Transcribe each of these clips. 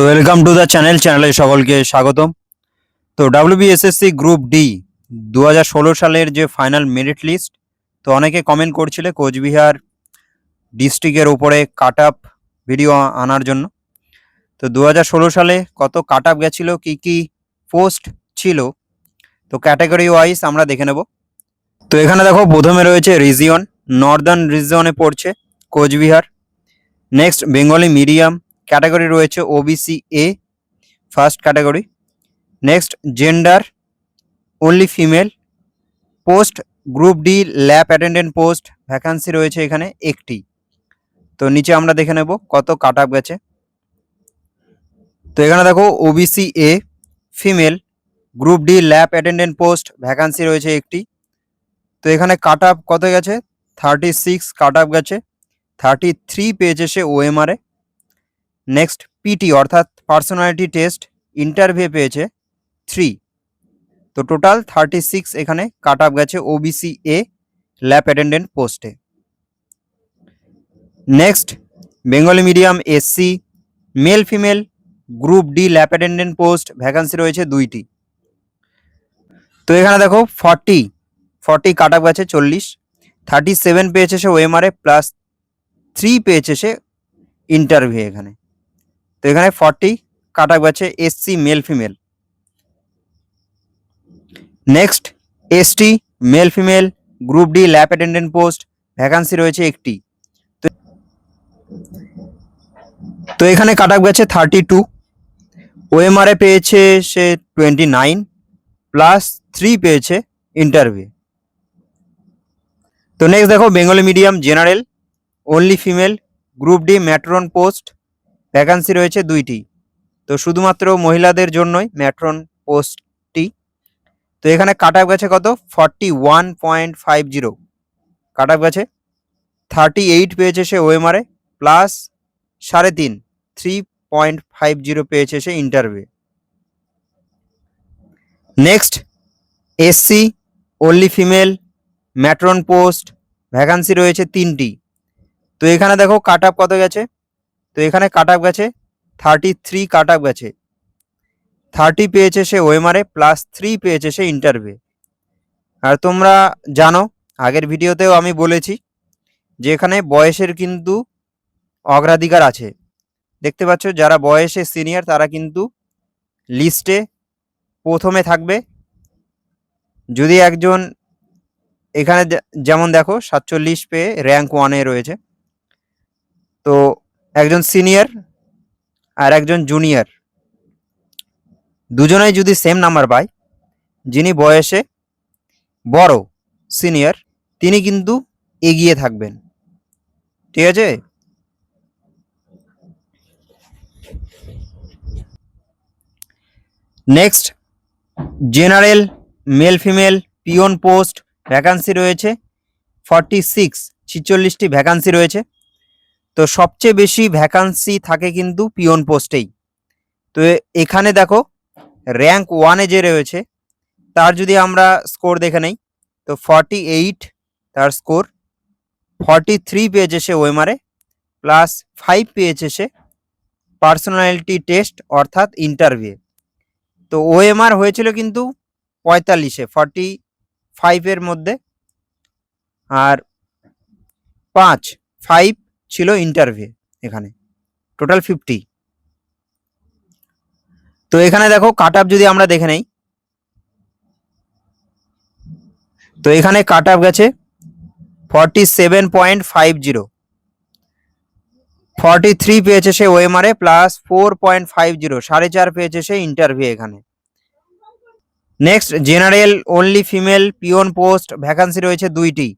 তো welcome to the চ্যানেলে সকলকে স্বাগতম। তো ডাব্লিউবিএসএসসি গ্রুপ ডি 2016 সালের যে ফাইনাল মেরিট লিস্ট, তো অনেকে কমেন্ট করছিলে কোচবিহার ডিস্ট্রিক্টের উপরে কাট আপ ভিডিও আনার জন্য। তো 2016 সালে কত কাট আপ গেছিল, কী কী পোস্ট ছিল, তো ক্যাটাগরি ওয়াইজ আমরা দেখে নেব। তো এখানে দেখো প্রথমে রয়েছে রিজিয়ন, নর্দার্ন রিজিয়নে পড়ছে Cooch Behar. Next Bengali medium, category রয়েছে OBC A, first category. Next gender only female, post group D lab attendant post vacancy রয়েছে এখানে একটি। তো নিচে আমরা দেখে নেব কত কাট আপ গেছে। তো এখানে দেখো OBC a female group D lab attendant post vacancy রয়েছে একটি। তো এখানে কাট আপ কত গেছে, 36 কাট আপ গেছে, 33 পেয়েছে সে ওএমআরে। নেক্সট পিটি অর্থাৎ পার্সোনালিটি টেস্ট ইন্টারভিউ পেয়েছে 3। তো টোটাল 36 এখানে কাট আপ গেছে ওবিসি এ ল্যাব অ্যাটেন্ডেন্ট পোস্টে। Next Bengali medium SC male female group D lab attendant post vacancy রয়েছে 2টি। তো এখানে দেখো 40 কাট আপ গেছে 40, 37 পেয়েছে সে ওএমআরে প্লাস 3 পেয়েছে সে ইন্টারভিউ এখানে। তো এখানে 40 কাট আপ গেছে SC male female. Next ST male female group D lab attendant post vacancy রয়েছে একটি। তো এখানে কাট আপ গেছে 32, ওএমআরএ পেয়েছে সে 29 প্লাস 3 পেয়েছে ইন্টারভিউ। তো নেক্সট দেখো Bengali medium general only female group D matron post vacancy রয়েছে 2টি। তো শুধুমাত্র মহিলাদের জন্যই ম্যাট্রন পোস্টটি। তো এখানে কাট আপ গেছে কত, 41.50 কাট আপ গেছে, 38 পেয়েছে সে ওএমআরএ প্লাস 3.5 3.50 পেয়েছে সে interview. Next SC only female matron post vacancy রয়েছে 3টি। তো এখানে দেখো কাট আপ কত গেছে, তো এখানে কাট আপ গেছে 33 কাট আপ গেছে, 30 পেয়েছে সে ওএমআরএ প্লাস 3 পেয়েছে সে ইন্টারভিউ। আর তোমরা জানো আগের ভিডিওতেও আমি বলেছি যে এখানে বয়সের কিন্তু অগ্রাধিকার আছে। দেখতে পাচ্ছ যারা বয়সে সিনিয়র তারা কিন্তু লিস্টে প্রথমে থাকবে। যদি একজন এখানে যেমন দেখো 47 পেয়ে র্যাঙ্ক 1-এ রয়েছে, তো একজন সিনিয়র আর একজন জুনিয়র দুজনেই যদি সেম নাম্বার পায়, যিনি বয়সে বড় সিনিয়র তিনি কিন্তু এগিয়ে থাকবেন, ঠিক আছে। Next general male female peon post vacancy রয়েছে 46টি ভ্যাকান্সি রয়েছে। তো সবচেয়ে বেশি ভ্যাকান্সি থাকে কিন্তু পিওন পোস্টেই। তো এখানে দেখো র্যাঙ্ক 1-এ যে রয়েছে তার যদি আমরা স্কোর দেখে নেই, তো 48 তার স্কোর, 43 পেয়েছে সে ওএমআরএ প্লাস 5 পেয়েছে সে পার্সোনালিটি টেস্ট অর্থাৎ ইন্টারভিউ। তো ওএমআর হয়েছিল কিন্তু 45-এ 45-এর মধ্যে, আর 5 ছিল ইন্টারভিউ এখানে, টোটাল 50। তো এখানে দেখো কাট আপ যদি আমরা দেখে নেই, তো এখানে কাট আপ গেছে 47.50, 43 পেয়েছে সে ওএমআরএ প্লাস 4.50 4.5 পেয়েছে সে ইন্টারভিউ এখানে। Next general only female peon post vacancy রয়েছে 2টি।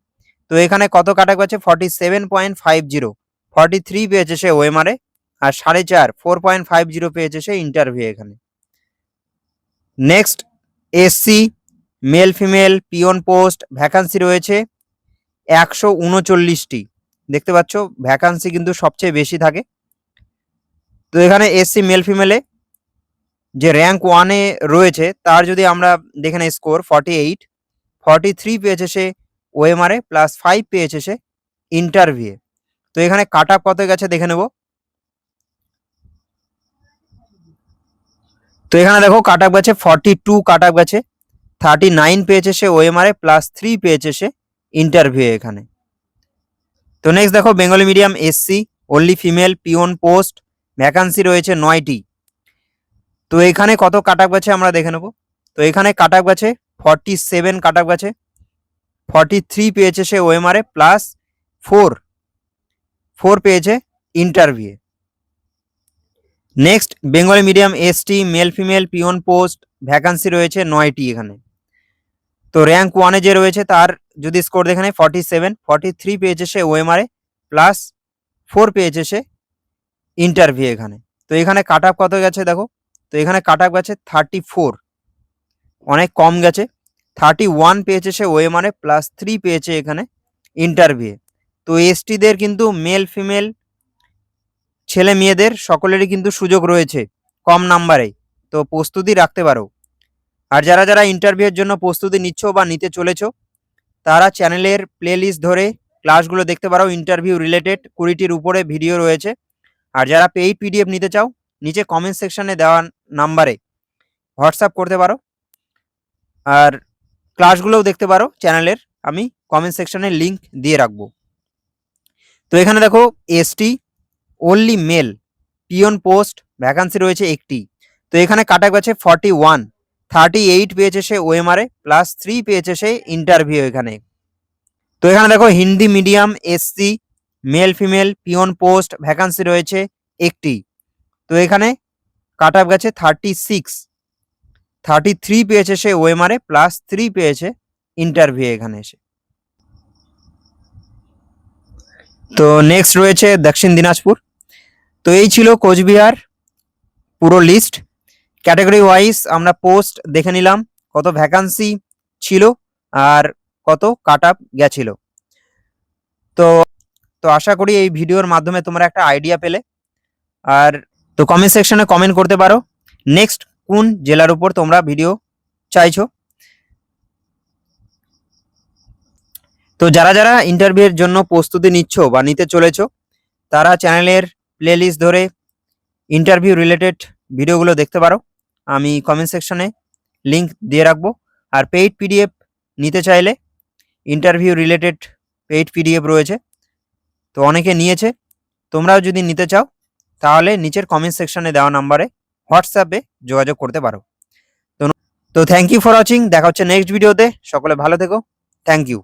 তো এখানে কত কাট আপ গেছে 47.50, 43 পেয়েছে সে ওএমআরএ আর 4.5 4.50 পেয়েছে সে ইন্টারভিউ এখানে। Next SC male female peon post vacancy রয়েছে 139টি। দেখতে পাচ্ছ ভ্যাকান্সি কিন্তু সবচেয়ে বেশি থাকে। তো এখানে এসসি মেল ফিমেলে যে র্যাঙ্ক 1-এ রয়েছে তার যদি আমরা দেখে নেই স্কোর 48, 43 পেয়েছে সে ওএমআরএ প্লাস 5 পেয়েছে সে ইন্টারভিউ। তো এখানে কাট আপ কত গেছে দেখে নেব। তো এখানে দেখো কাট অফ গেছে 42 কাট অফ গেছে, 39 পেয়েছে সে ওএমআর এ, +3 পেয়েছে সে ইন্টারভিউ এখানে। তো নেক্সট দেখো Bengali medium SC, only female, peon post, vacancy রয়েছে 9টি। তো এখানে কত কাট অফ গেছে আমরা দেখে নেব। তো এখানে কাট অফ গেছে 47 কাট অফ গেছে, 43 পেয়েছে সে ওএমআর এ, +4 পেয়েছে interview. Next Bengali medium ST, male female, peon post, vacancy রয়েছে 9টি এখানে। তো র্যাঙ্ক 1-এ যে রয়েছে তার যদি স্কোর দেখে নেয় 47, 43 পেয়েছে সে ওএমআর এ, +4 পেয়েছে সে ইন্টারভিউ এখানে। তো এখানে কাট অফ কত গেছে দেখো। তো এখানে কাট অফ গেছে 34, অনেক কম গেছে। 31 পেয়েছে সে ওএমআর এ, +3 পেয়েছে এখানে ইন্টারভিউ। তো এসটিদের কিন্তু মেল ফিমেল ছেলে মেয়েদের সকলেরই কিন্তু সুযোগ রয়েছে কম নাম্বারে, তো প্রস্তুতি রাখতে পারো। আর যারা যারা ইন্টারভিউয়ের জন্য প্রস্তুতি নিচ্ছ বা নিতে চলেছো তারা চ্যানেলের প্লেলিস্ট ধরে ক্লাসগুলো দেখতে পারো। ইন্টারভিউ রিলেটেড 20টির উপরে ভিডিও রয়েছে। আর যারা পেইড পিডিএফ নিতে চাও নিচে কমেন্ট সেকশনে দেওয়া নাম্বারে হোয়াটসঅ্যাপ করতে পারো। আর ক্লাসগুলোও দেখতে পারো চ্যানেলের, আমি কমেন্ট সেকশনে লিঙ্ক দিয়ে রাখবো। তো এখানে দেখো ST, only mail, peon post, vacancy রয়েছে 1টি। তো এখানে কাটা গেছে 41, 38 পেয়েছে সে ওএমআর এ, +3 পেয়েছে সে ইন্টারভিউ এখানে। তো এখানে দেখো Hindi medium SC, male female, peon post, vacancy রয়েছে 1টি। তো এখানে কাট অফ গেছে 36, 33 পেয়েছে সে ওএমআর এ, +3 পেয়েছে ইন্টারভিউ এখানে এসে। তো নেক্সট রয়েছে দক্ষিণ দিনাজপুর। তো এই ছিল কোচবিহার পুরো লিস্ট। ক্যাটাগরি ওয়াইজ আমরা পোস্ট দেখে নিলাম, কত ভ্যাকান্সি ছিল আর কত কাট অফ গেছিল। তো তো আশা করি এই ভিডিওর মাধ্যমে তোমরা একটা আইডিয়া পেলে। আর তো কমেন্ট সেকশনে কমেন্ট করতে পারো নেক্সট কোন জেলার উপর তোমরা ভিডিও চাইছো। তো যারা যারা ইন্টারভিউয়ের জন্য প্রস্তুতি নিচ্ছ বা নিতে চলেছো তারা চ্যানেলের প্লেলিস্ট ধরে ইন্টারভিউ রিলেটেড ভিডিওগুলো দেখতে পারো, আমি কমেন্ট সেকশনে লিঙ্ক দিয়ে রাখবো। আর পেইড পিডিএফ নিতে চাইলে ইন্টারভিউ রিলেটেড পেইড পিডিএফ রয়েছে, তো অনেকে নিয়েছে। তোমরাও যদি নিতে চাও তাহলে নিচের কমেন্ট সেকশনে দেওয়া নাম্বারে হোয়াটসঅ্যাপে যোগাযোগ করতে পারো। তো থ্যাংক ইউ ফর ওয়াচিং, দেখা হচ্ছে নেক্সট ভিডিওতে। সকলে ভালো থেকো, থ্যাংক ইউ।